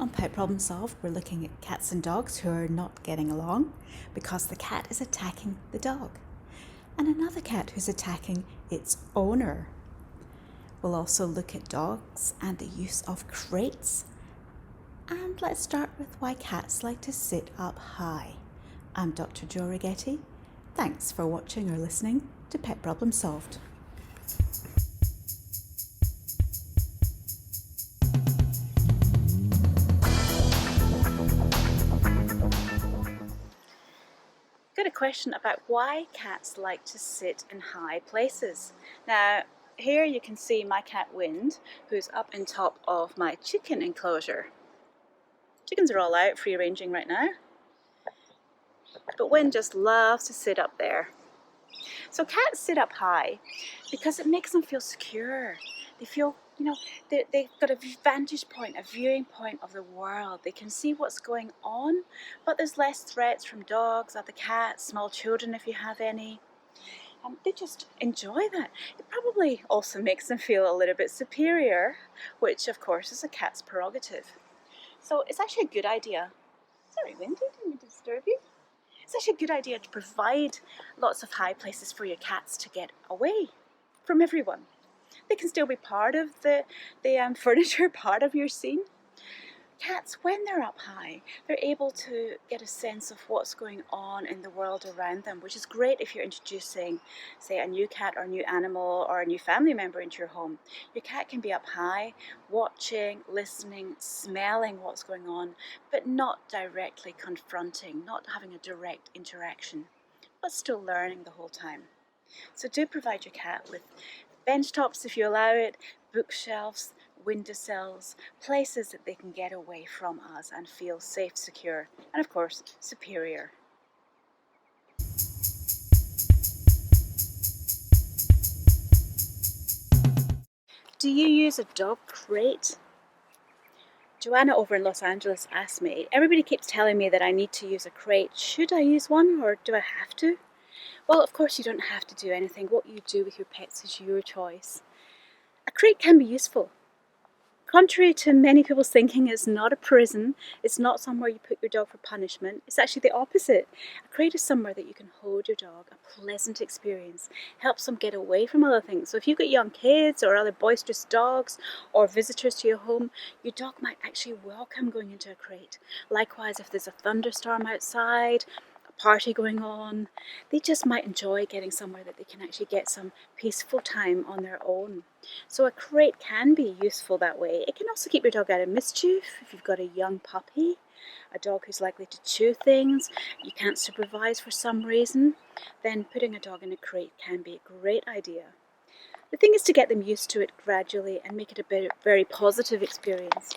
On Pet Problem Solved, we're looking at cats and dogs who are not getting along because the cat is attacking the dog, and another cat who's attacking its owner. We'll also look at dogs and the use of crates. And let's start with why cats like to sit up high. I'm Dr. Jo Righetti. Thanks for watching or listening to Pet Problem Solved. Got a question about why cats like to sit in high places. Now, here you can see my cat Wind, who's up in top of my chicken enclosure. Chickens are all out free ranging right now, but Wind just loves to sit up there. So cats sit up high because it makes them feel secure. They feel, they've got a vantage point, a viewing point of the world. They can see what's going on, but there's less threats from dogs, other cats, small children if you have any. They just enjoy that. It probably also makes them feel a little bit superior, which of course is a cat's prerogative. So it's actually a good idea. Sorry, Wendy, didn't mean to disturb you. It's actually a good idea to provide lots of high places for your cats to get away from everyone. They can still be part of the furniture, part of your scene. Cats, when they're up high, they're able to get a sense of what's going on in the world around them, which is great if you're introducing, say, a new cat or a new animal or a new family member into your home. Your cat can be up high, watching, listening, smelling what's going on, but not directly confronting, not having a direct interaction, but still learning the whole time. So do provide your cat with bench tops if you allow it, bookshelves, windowsills, places that they can get away from us and feel safe, secure, and of course, superior. Do you use a dog crate? Joanna over in Los Angeles asked me, everybody keeps telling me that I need to use a crate. Should I use one or do I have to? Well, of course you don't have to do anything. What you do with your pets is your choice. A crate can be useful. Contrary to many people's thinking, it's not a prison, it's not somewhere you put your dog for punishment, it's actually the opposite. A crate is somewhere that you can hold your dog, a pleasant experience, helps them get away from other things. So if you've got young kids or other boisterous dogs or visitors to your home, your dog might actually welcome going into a crate. Likewise, if there's a thunderstorm outside, party going on, they just might enjoy getting somewhere that they can actually get some peaceful time on their own. So a crate can be useful that way. It can also keep your dog out of mischief. If you've got a young puppy, a dog who's likely to chew things, you can't supervise for some reason, then putting a dog in a crate can be a great idea. The thing is to get them used to it gradually and make it a very positive experience.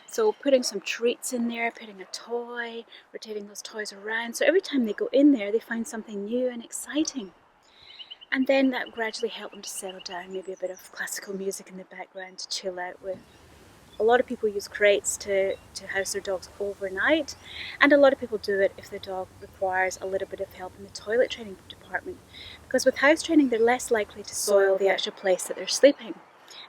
So putting some treats in there, putting a toy, rotating those toys around. So every time they go in there, they find something new and exciting. And then that gradually help them to settle down, maybe a bit of classical music in the background to chill out with. A lot of people use crates to house their dogs overnight, and a lot of people do it if the dog requires a little bit of help in the toilet training department, because with house training they're less likely to soil the actual place that they're sleeping,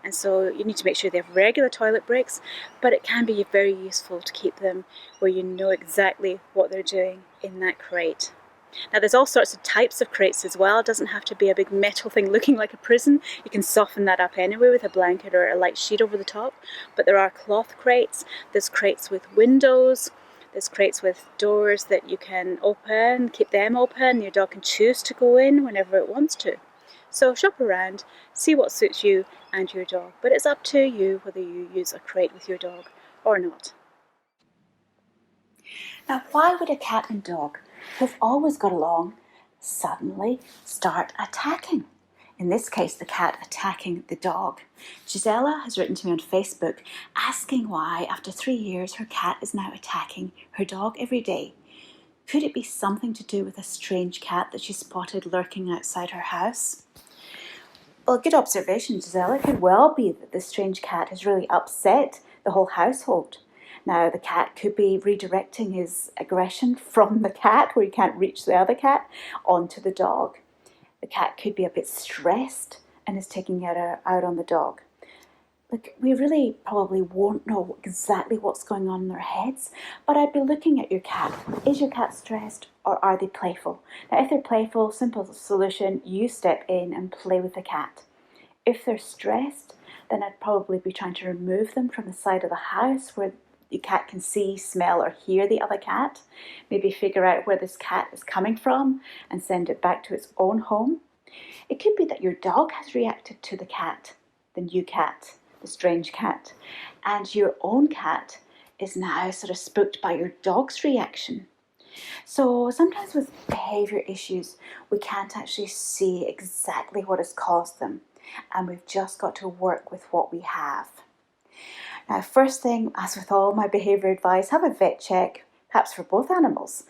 and so you need to make sure they have regular toilet breaks, but it can be very useful to keep them where you know exactly what they're doing in that crate. Now there's all sorts of types of crates as well. It doesn't have to be a big metal thing looking like a prison. You can soften that up anyway with a blanket or a light sheet over the top. But there are cloth crates, there's crates with windows, there's crates with doors that you can open, keep them open. Your dog can choose to go in whenever it wants to. So shop around, see what suits you and your dog. But it's up to you whether you use a crate with your dog or not. Now, why would a cat and dog who've always got along suddenly start attacking? In this case, the cat attacking the dog. Gisela has written to me on Facebook asking why, after 3 years, her cat is now attacking her dog every day. Could it be something to do with a strange cat that she spotted lurking outside her house? Well, good observation, Gisela. It could well be that this strange cat has really upset the whole household. Now, the cat could be redirecting his aggression from the cat, where he can't reach the other cat, onto the dog. The cat could be a bit stressed and is taking it out on the dog. Look, we really probably won't know exactly what's going on in their heads, but I'd be looking at your cat. Is your cat stressed or are they playful? Now, if they're playful, simple solution, you step in and play with the cat. If they're stressed, then I'd probably be trying to remove them from the side of the house where the cat can see, smell, or hear the other cat. Maybe figure out where this cat is coming from and send it back to its own home. It could be that your dog has reacted to the cat, the new cat, the strange cat, and your own cat is now sort of spooked by your dog's reaction. So sometimes with behaviour issues, we can't actually see exactly what has caused them, and we've just got to work with what we have. Now, first thing, as with all my behaviour advice, have a vet check, perhaps for both animals.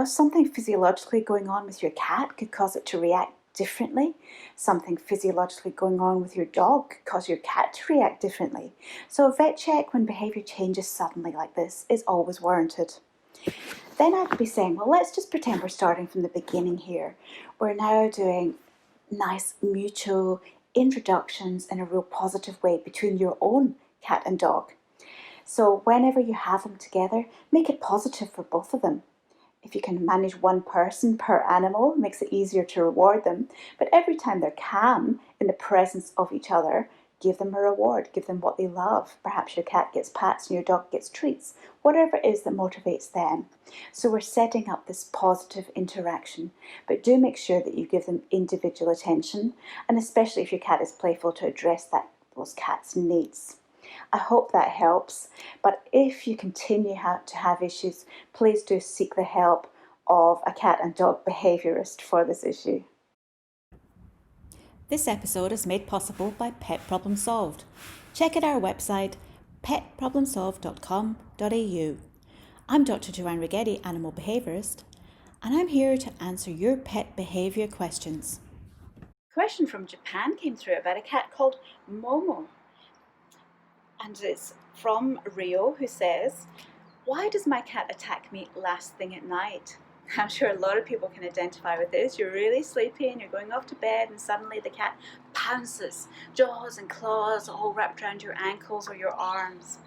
Something physiologically going on with your cat could cause it to react differently. Something physiologically going on with your dog could cause your cat to react differently. So a vet check when behaviour changes suddenly like this is always warranted. Then I could be saying, well, let's just pretend we're starting from the beginning here. We're now doing nice mutual introductions in a real positive way between your own cat and dog. So whenever you have them together, make it positive for both of them. If you can manage one person per animal, it makes it easier to reward them. But every time they're calm in the presence of each other, give them a reward, give them what they love. Perhaps your cat gets pats and your dog gets treats, whatever it is that motivates them. So we're setting up this positive interaction, but do make sure that you give them individual attention, and especially if your cat is playful, to address those cat's needs. I hope that helps, but if you continue to have issues, please do seek the help of a cat and dog behaviourist for this issue. This episode is made possible by Pet Problem Solved. Check out our website petproblemsolved.com.au. I'm Dr. Joanne Righetti, animal behaviourist, and I'm here to answer your pet behaviour questions. A question from Japan came through about a cat called Momo. And it's from Rio, who says, why does my cat attack me last thing at night? I'm sure a lot of people can identify with this. You're really sleepy and you're going off to bed and suddenly the cat pounces, jaws and claws all wrapped around your ankles or your arms.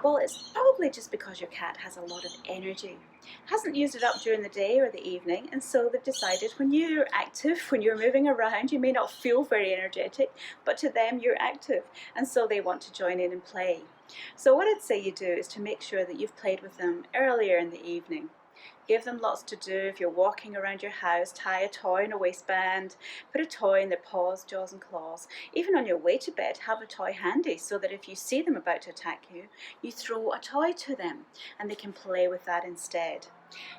Well, it's probably just because your cat has a lot of energy, hasn't used it up during the day or the evening, and so they've decided when you're active, when you're moving around, you may not feel very energetic, but to them you're active, and so they want to join in and play. So what I'd say you do is to make sure that you've played with them earlier in the evening. Give them lots to do. If you're walking around your house, tie a toy in a waistband, put a toy in their paws, jaws and claws. Even on your way to bed, have a toy handy so that if you see them about to attack you, you throw a toy to them and they can play with that instead.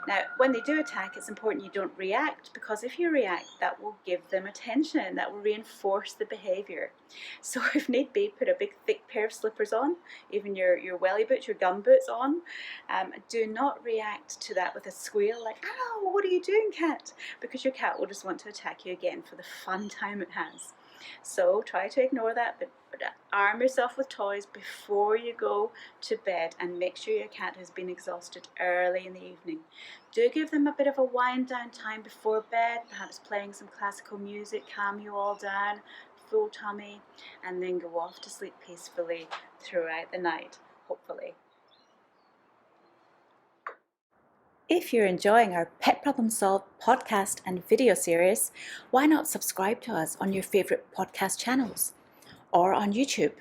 Now, when they do attack, it's important you don't react, because if you react, that will give them attention, that will reinforce the behaviour. So if need be, put a big thick pair of slippers on, even your welly boots, your gum boots on. Do not react to that with a squeal like, ow, what are you doing, cat? Because your cat will just want to attack you again for the fun time it has. So try to ignore that, but arm yourself with toys before you go to bed and make sure your cat has been exhausted early in the evening. Do give them a bit of a wind down time before bed, perhaps playing some classical music, calm you all down, full tummy, and then go off to sleep peacefully throughout the night, hopefully. If you're enjoying our Pet Problem Solved podcast and video series, why not subscribe to us on your favourite podcast channels or on YouTube?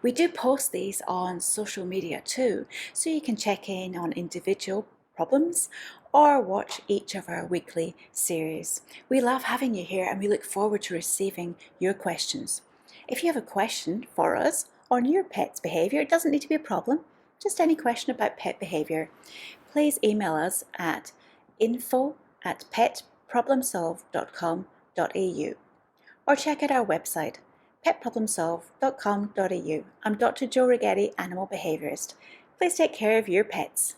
We do post these on social media too, so you can check in on individual problems or watch each of our weekly series. We love having you here and we look forward to receiving your questions. If you have a question for us on your pet's behaviour, it doesn't need to be a problem, just any question about pet behaviour, please email us at info@petproblemsolved.com.au or check out our website petproblemsolved.com.au. I'm Dr. Jo Righetti, animal behaviourist. Please take care of your pets.